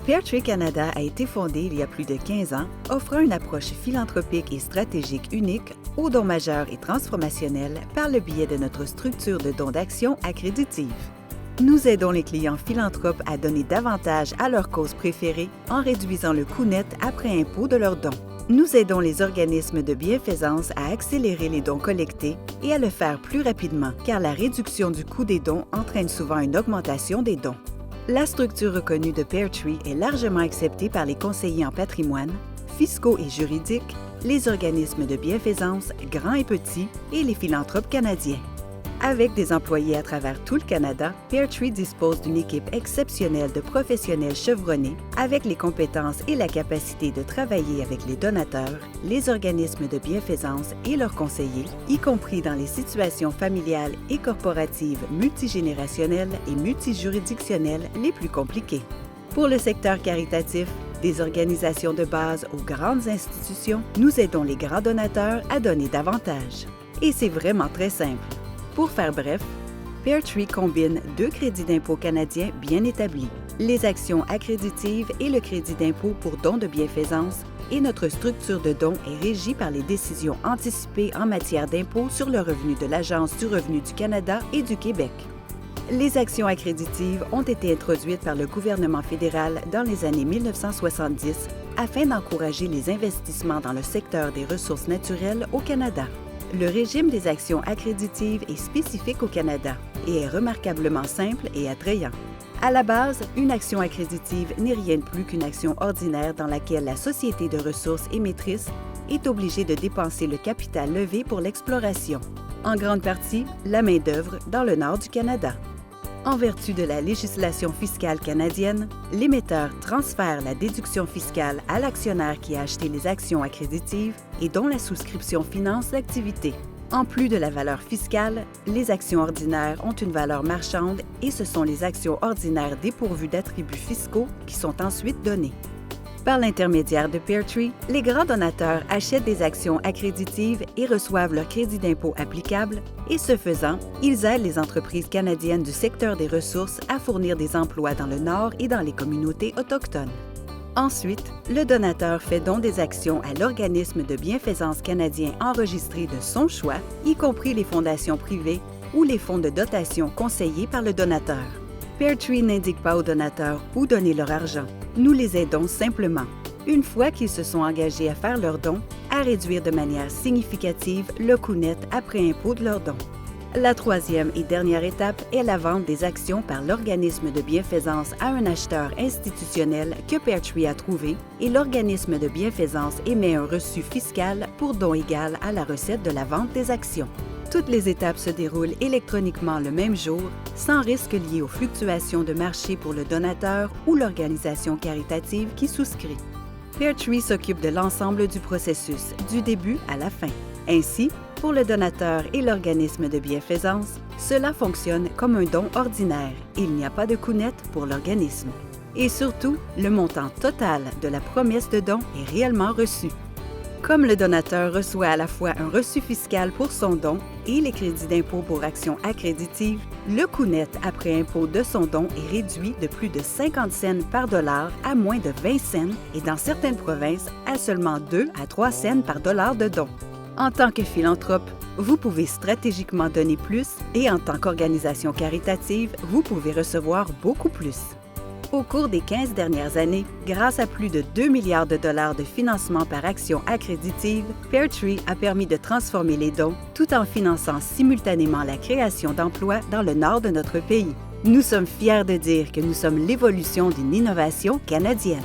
Pear Tree Canada a été fondé il y a plus de 15 ans, offrant une approche philanthropique et stratégique unique aux dons majeurs et transformationnels par le biais de notre structure de dons d'action accréditive. Nous aidons les clients philanthropes à donner davantage à leur cause préférée en réduisant le coût net après impôt de leurs dons. Nous aidons les organismes de bienfaisance à accélérer les dons collectés et à le faire plus rapidement, car la réduction du coût des dons entraîne souvent une augmentation des dons. La structure reconnue de Pear Tree est largement acceptée par les conseillers en patrimoine, fiscaux et juridiques, les organismes de bienfaisance, grands et petits, et les philanthropes canadiens. Avec des employés à travers tout le Canada, Pear Tree dispose d'une équipe exceptionnelle de professionnels chevronnés avec les compétences et la capacité de travailler avec les donateurs, les organismes de bienfaisance et leurs conseillers, y compris dans les situations familiales et corporatives multigénérationnelles et multijuridictionnelles les plus compliquées. Pour le secteur caritatif, des organisations de base aux grandes institutions, nous aidons les grands donateurs à donner davantage. Et c'est vraiment très simple. Pour faire bref, Pear Tree combine 2 crédits d'impôt canadiens bien établis, les actions accréditives et le crédit d'impôt pour dons de bienfaisance, et notre structure de dons est régie par les décisions anticipées en matière d'impôt sur le revenu de l'Agence du revenu du Canada et du Québec. Les actions accréditives ont été introduites par le gouvernement fédéral dans les années 1970 afin d'encourager les investissements dans le secteur des ressources naturelles au Canada. Le régime des actions accréditives est spécifique au Canada et est remarquablement simple et attrayant. À la base, une action accréditive n'est rien de plus qu'une action ordinaire dans laquelle la société de ressources émettrice est obligée de dépenser le capital levé pour l'exploration, en grande partie la main-d'œuvre dans le nord du Canada. En vertu de la législation fiscale canadienne, l'émetteur transfère la déduction fiscale à l'actionnaire qui a acheté les actions accréditives et dont la souscription finance l'activité. En plus de la valeur fiscale, les actions ordinaires ont une valeur marchande et ce sont les actions ordinaires dépourvues d'attributs fiscaux qui sont ensuite données. Par l'intermédiaire de Pear Tree, les grands donateurs achètent des actions accréditives et reçoivent leur crédit d'impôt applicable et, ce faisant, ils aident les entreprises canadiennes du secteur des ressources à fournir des emplois dans le Nord et dans les communautés autochtones. Ensuite, le donateur fait don des actions à l'organisme de bienfaisance canadien enregistré de son choix, y compris les fondations privées ou les fonds de dotation conseillés par le donateur. Pear Tree n'indique pas aux donateurs où donner leur argent. Nous les aidons simplement, une fois qu'ils se sont engagés à faire leurs dons, à réduire de manière significative le coût net après impôt de leurs dons. La troisième et dernière étape est la vente des actions par l'organisme de bienfaisance à un acheteur institutionnel que Pear Tree a trouvé et l'organisme de bienfaisance émet un reçu fiscal pour don égal à la recette de la vente des actions. Toutes les étapes se déroulent électroniquement le même jour, sans risque lié aux fluctuations de marché pour le donateur ou l'organisation caritative qui souscrit. Pear Tree s'occupe de l'ensemble du processus, du début à la fin. Ainsi, pour le donateur et l'organisme de bienfaisance, cela fonctionne comme un don ordinaire et il n'y a pas de coût net pour l'organisme. Et surtout, le montant total de la promesse de don est réellement reçu. Comme le donateur reçoit à la fois un reçu fiscal pour son don et les crédits d'impôt pour actions accréditives, le coût net après impôt de son don est réduit de plus de 50 cents par dollar à moins de 20 cents et dans certaines provinces à seulement 2 à 3 cents par dollar de don. En tant que philanthrope, vous pouvez stratégiquement donner plus et en tant qu'organisation caritative, vous pouvez recevoir beaucoup plus. Au cours des 15 dernières années, grâce à plus de 2 milliards de dollars de financement par action accréditive, Pear Tree a permis de transformer les dons tout en finançant simultanément la création d'emplois dans le nord de notre pays. Nous sommes fiers de dire que nous sommes l'évolution d'une innovation canadienne.